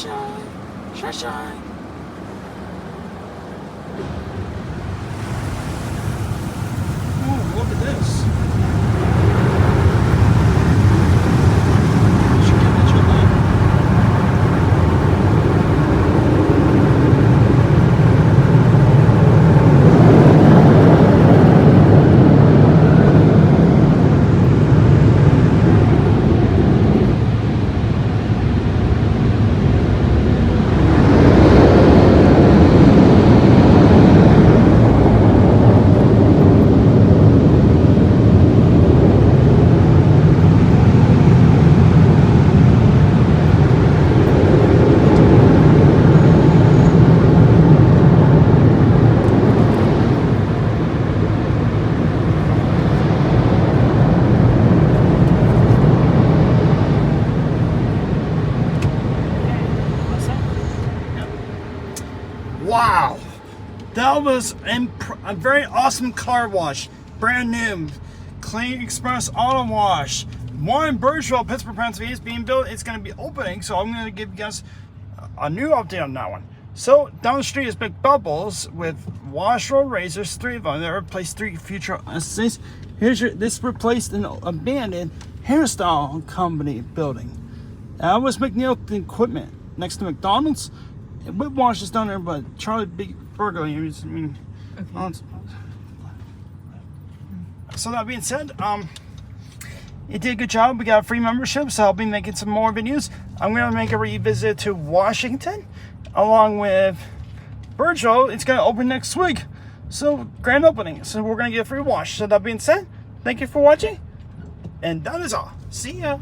Sunshine. Sunshine. Oh, look at this. Wow, that was a very awesome car wash, brand new, Clean Express Auto Wash. One in Birchville, Pittsburgh, Pennsylvania is being built. It's going to be opening, so I'm going to give you guys a new update on that one. So down the street is McBubbles with wash roll razors, 3 of them. They replaced 3 future estates. This replaced an abandoned hairstyle company building. That was MacNeil Equipment next to McDonald's. Whip wash is down there, but Charlie Big Burger. Okay. So that being said, it did a good job. We got a free membership, so I'll be making some more videos. I'm gonna make a revisit to Washington, along with Birchville. It's gonna open next week, so grand opening. So we're gonna get a free wash. So that being said, thank you for watching, and that is all. See ya.